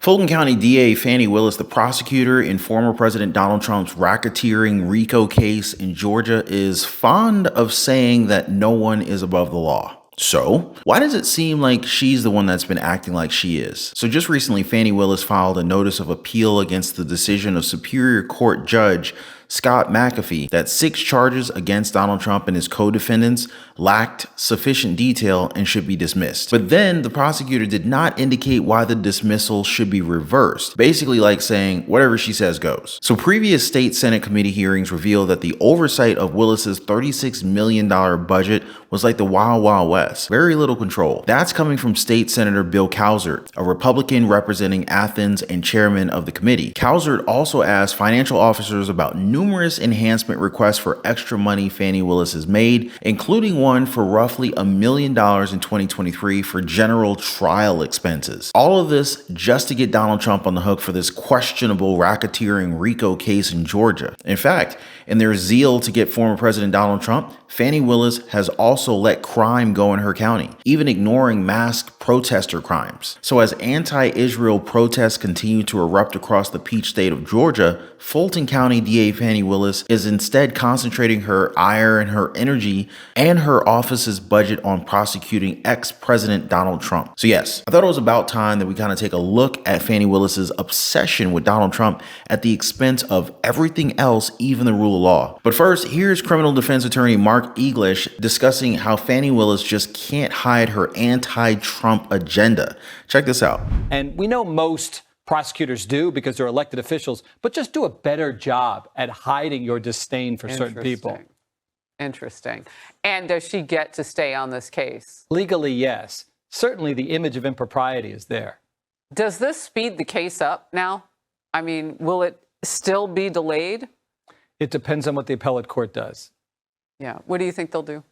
Fulton County DA Fani Willis, the prosecutor in former President Donald Trump's racketeering RICO case in Georgia, is fond of saying that no one is above the law. So, why does it seem like she's the one that's been acting like she is? So just recently, Fani Willis filed a notice of appeal against the decision of Superior Court Judge Scott McAfee that 6 charges against Donald Trump and his co-defendants lacked sufficient detail and should be dismissed. But then the prosecutor did not indicate why the dismissal should be reversed, basically like saying whatever she says goes. So previous state Senate committee hearings revealed that the oversight of Willis's $36 million budget was like the Wild Wild West. Very little control. That's coming from State Senator Bill Cowsert, a Republican representing Athens and chairman of the committee. Cowsert also asked financial officers about numerous enhancement requests for extra money Fani Willis has made, including one for roughly $1 million in 2023 for general trial expenses. All of this just to get Donald Trump on the hook for this questionable racketeering RICO case in Georgia. In fact, in their zeal to get former President Donald Trump, Fani Willis has also let crime go in her county, even ignoring masked protester crimes. So as anti-Israel protests continue to erupt across the peach state of Georgia, Fulton County DA Fani Willis is instead concentrating her ire and her energy and her office's budget on prosecuting ex-President Donald Trump. So yes, I thought it was about time that we kind of take a look at Fani Willis's obsession with Donald Trump at the expense of everything else, even the rule of law. But first, here's criminal defense attorney Mark Eiglarsh discussing how Fani Willis just can't hide her anti-Trump agenda. Check this out. And we know most prosecutors do because they're elected officials, but just do a better job at hiding your disdain for certain people. Interesting. And does she get to stay on this case? Legally, yes. Certainly the image of impropriety is there. Does this speed the case up now? I mean, will it still be delayed? It depends on what the appellate court does. Yeah. What do you think they'll do?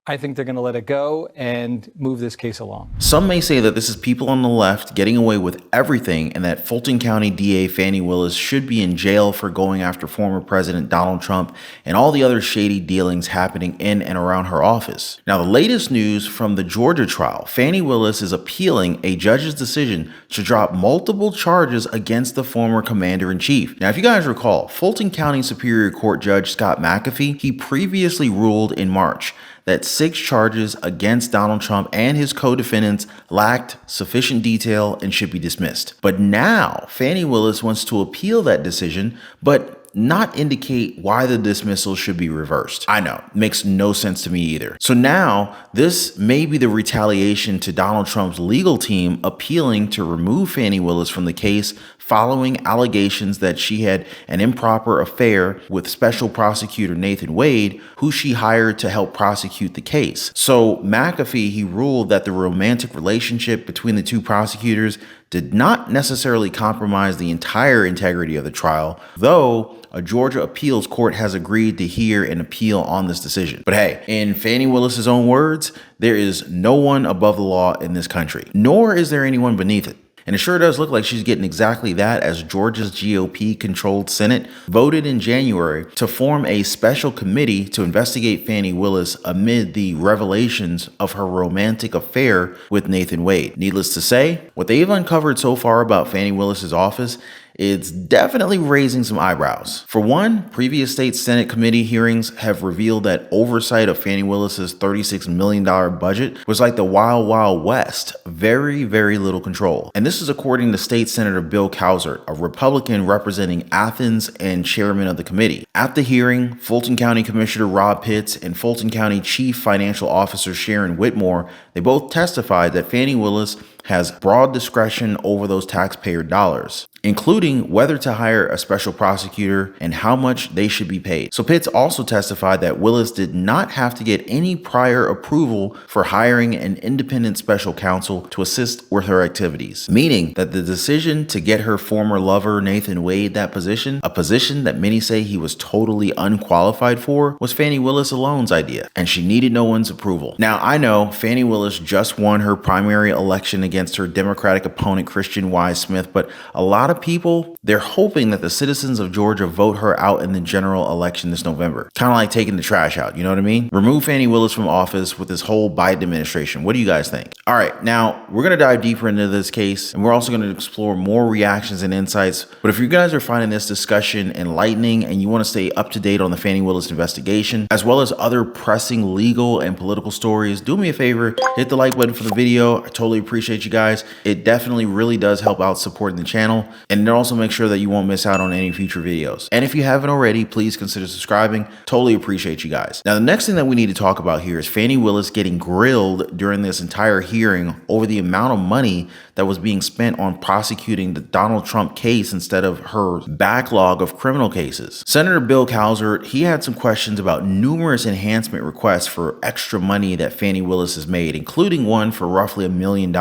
I think they're going to let it go and move this case along. Some may say that this is people on the left getting away with everything and that Fulton County DA Fani Willis should be in jail for going after former President Donald Trump and all the other shady dealings happening in and around her office. Now, the latest news from the Georgia trial, Fani Willis is appealing a judge's decision to drop multiple charges against the former commander-in-chief. Now, if you guys recall, Fulton County Superior Court Judge Scott McAfee, he previously ruled in March that 6 charges against Donald Trump and his co-defendants lacked sufficient detail and should be dismissed. But now Fani Willis wants to appeal that decision, but not indicate why the dismissal should be reversed. I know, makes no sense to me either. So now this may be the retaliation to Donald Trump's legal team appealing to remove Fani Willis from the case following allegations that she had an improper affair with special prosecutor Nathan Wade, who she hired to help prosecute the case. So McAfee, he ruled that the romantic relationship between the two prosecutors did not necessarily compromise the entire integrity of the trial, though a Georgia appeals court has agreed to hear an appeal on this decision. But hey, in Fani Willis's own words, there is no one above the law in this country, nor is there anyone beneath it. And it sure does look like she's getting exactly that, as Georgia's GOP-controlled Senate voted in January to form a special committee to investigate Fani Willis amid the revelations of her romantic affair with Nathan Wade. Needless to say, what they've uncovered so far about Fani Willis's office, it's definitely raising some eyebrows. For one, previous state Senate committee hearings have revealed that oversight of Fani Willis's $36 million budget was like the Wild Wild West. Very, very little control. And this is according to State Senator Bill Cowsert, a Republican representing Athens and chairman of the committee. At the hearing, Fulton County Commissioner Rob Pitts and Fulton County Chief Financial Officer Sharon Whitmore, they both testified that Fani Willis has broad discretion over those taxpayer dollars, including whether to hire a special prosecutor and how much they should be paid. So Pitts also testified that Willis did not have to get any prior approval for hiring an independent special counsel to assist with her activities, meaning that the decision to get her former lover Nathan Wade that position, a position that many say he was totally unqualified for, was Fani Willis alone's idea, and she needed no one's approval. Now, I know Fani Willis just won her primary election against her Democratic opponent Christian Wise Smith, but a lot of people, they're hoping that the citizens of Georgia vote her out in the general election this November. Kind of like taking the trash out, you know what I mean? Remove Fani Willis from office with this whole Biden administration. What do you guys think? All right, now we're going to dive deeper into this case, and we're also going to explore more reactions and insights. But if you guys are finding this discussion enlightening and you want to stay up to date on the Fani Willis investigation, as well as other pressing legal and political stories, do me a favor, hit the like button for the video. I totally appreciate you guys. It definitely really does help out supporting the channel, and it also makes sure that you won't miss out on any future videos. And if you haven't already, please consider subscribing. Totally appreciate you guys. Now, the next thing that we need to talk about here is Fani Willis getting grilled during this entire hearing over the amount of money that was being spent on prosecuting the Donald Trump case instead of her backlog of criminal cases. Senator Bill Cowsert, he had some questions about numerous enhancement requests for extra money that Fani Willis has made, including one for roughly $1 million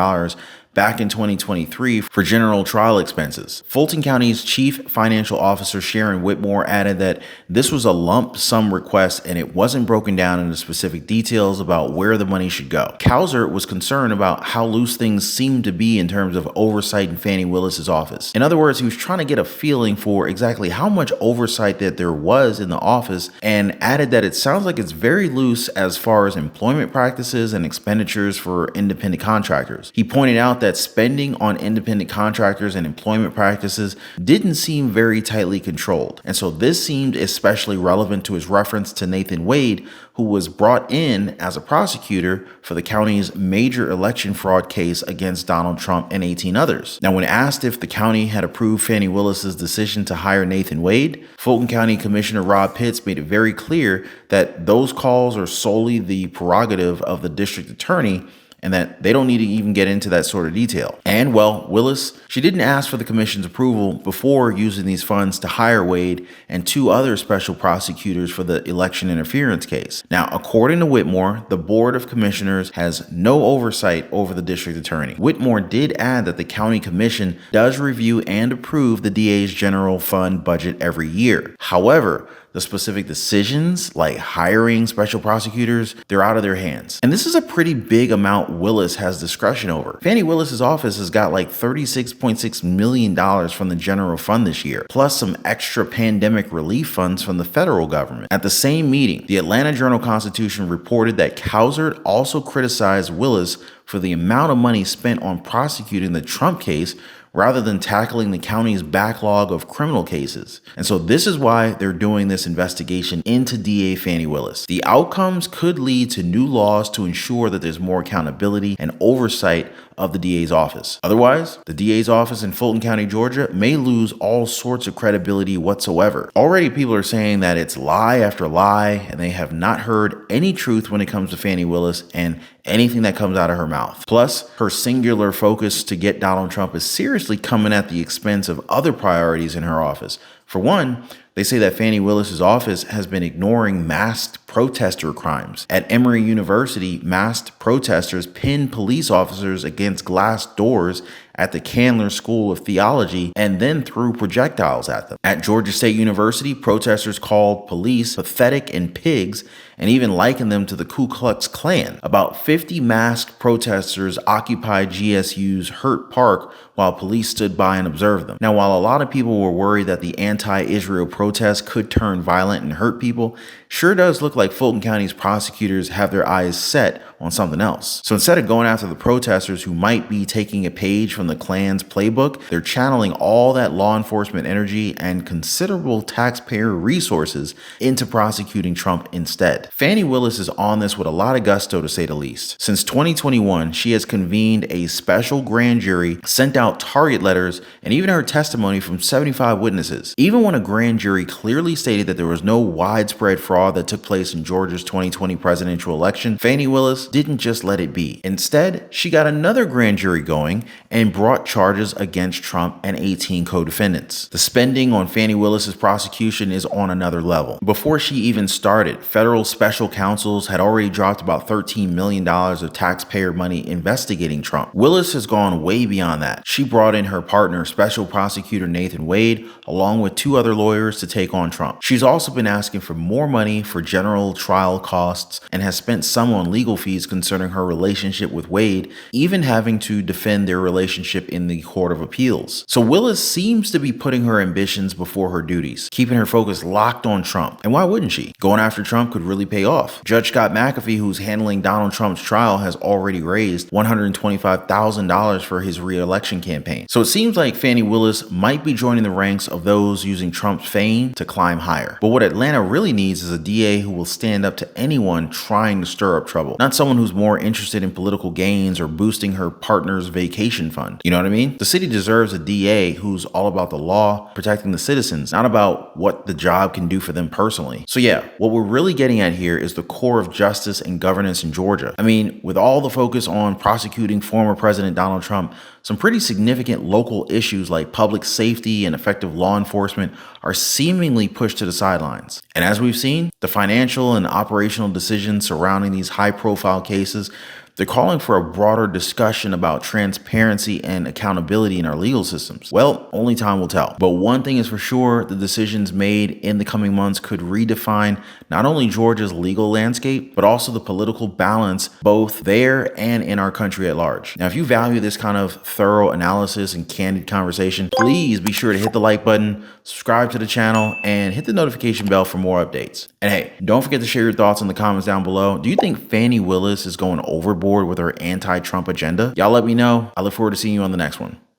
back in 2023 for general trial expenses. Fulton County's Chief Financial Officer Sharon Whitmore added that this was a lump sum request and it wasn't broken down into specific details about where the money should go. Cowsert was concerned about how loose things seemed to be in terms of oversight in Fani Willis's office. In other words, he was trying to get a feeling for exactly how much oversight that there was in the office, and added that it sounds like it's very loose as far as employment practices and expenditures for independent contractors. He pointed out that spending on independent contractors and employment practices didn't seem very tightly controlled. And so this seemed especially relevant to his reference to Nathan Wade, who was brought in as a prosecutor for the county's major election fraud case against Donald Trump and 18 others. Now, when asked if the county had approved Fani Willis's decision to hire Nathan Wade, Fulton County Commissioner Rob Pitts made it very clear that those calls are solely the prerogative of the district attorney, and that they don't need to even get into that sort of detail. And well, Willis, she didn't ask for the commission's approval before using these funds to hire Wade and 2 other special prosecutors for the election interference case. Now, according to Whitmore, the Board of Commissioners has no oversight over the district attorney. Whitmore did add that the county commission does review and approve the DA's general fund budget every year. However, the specific decisions, like hiring special prosecutors, they're out of their hands. And this is a pretty big amount Willis has discretion over. Fani Willis's office has got like $36.6 million from the general fund this year, plus some extra pandemic relief funds from the federal government. At the same meeting, the Atlanta Journal-Constitution reported that Cowsert also criticized Willis for the amount of money spent on prosecuting the Trump case rather than tackling the county's backlog of criminal cases. And so this is why they're doing this investigation into DA Fani Willis. The outcomes could lead to new laws to ensure that there's more accountability and oversight of the DA's office. Otherwise, the DA's office in Fulton County, Georgia may lose all sorts of credibility whatsoever. Already people are saying that it's lie after lie, and they have not heard any truth when it comes to Fani Willis and anything that comes out of her mouth. Plus, her singular focus to get Donald Trump is seriously coming at the expense of other priorities in her office. For one, they say that Fani Willis's office has been ignoring masked protester crimes. At Emory University, masked protesters pinned police officers against glass doors at the Candler School of Theology and then threw projectiles at them. At Georgia State University, protesters called police pathetic and pigs and even likened them to the Ku Klux Klan. About 50 masked protesters occupied GSU's Hurt Park while police stood by and observed them. Now, while a lot of people were worried that the anti-Israel protests could turn violent and hurt people, sure does look like Fulton County's prosecutors have their eyes set on something else. So instead of going after the protesters who might be taking a page from the Klan's playbook, they're channeling all that law enforcement energy and considerable taxpayer resources into prosecuting Trump instead. Fani Willis is on this with a lot of gusto, to say the least. Since 2021, she has convened a special grand jury, sent out target letters, and even heard testimony from 75 witnesses. Even when a grand jury clearly stated that there was no widespread fraud that took place in Georgia's 2020 presidential election, Fani Willis didn't just let it be. Instead, she got another grand jury going and brought charges against Trump and 18 co-defendants. The spending on Fani Willis's prosecution is on another level. Before she even started, federal special counsels had already dropped about $13 million of taxpayer money investigating Trump. Willis has gone way beyond that. She brought in her partner, special prosecutor Nathan Wade, along with 2 other lawyers to take on Trump. She's also been asking for more money for general trial costs and has spent some on legal fees case concerning her relationship with Wade, even having to defend their relationship in the Court of Appeals. So Willis seems to be putting her ambitions before her duties, keeping her focus locked on Trump. And why wouldn't she? Going after Trump could really pay off. Judge Scott McAfee, who's handling Donald Trump's trial, has already raised $125,000 for his re-election campaign. So it seems like Fani Willis might be joining the ranks of those using Trump's fame to climb higher. But what Atlanta really needs is a DA who will stand up to anyone trying to stir up trouble, not someone who's more interested in political gains or boosting her partner's vacation fund. You know what I mean? The city deserves a DA who's all about the law, protecting the citizens, not about what the job can do for them personally. So yeah, what we're really getting at here is the core of justice and governance in Georgia. I mean, with all the focus on prosecuting former President Donald Trump, some pretty significant local issues like public safety and effective law enforcement are seemingly pushed to the sidelines. And as we've seen, the financial and operational decisions surrounding these high-profile cases, they're calling for a broader discussion about transparency and accountability in our legal systems. Well, only time will tell. But one thing is for sure, the decisions made in the coming months could redefine not only Georgia's legal landscape, but also the political balance both there and in our country at large. Now, if you value this kind of thorough analysis and candid conversation, please be sure to hit the like button, subscribe to the channel, and hit the notification bell for more updates. And hey, don't forget to share your thoughts in the comments down below. Do you think Fani Willis is going overboard with her anti-Trump agenda? Y'all let me know. I look forward to seeing you on the next one.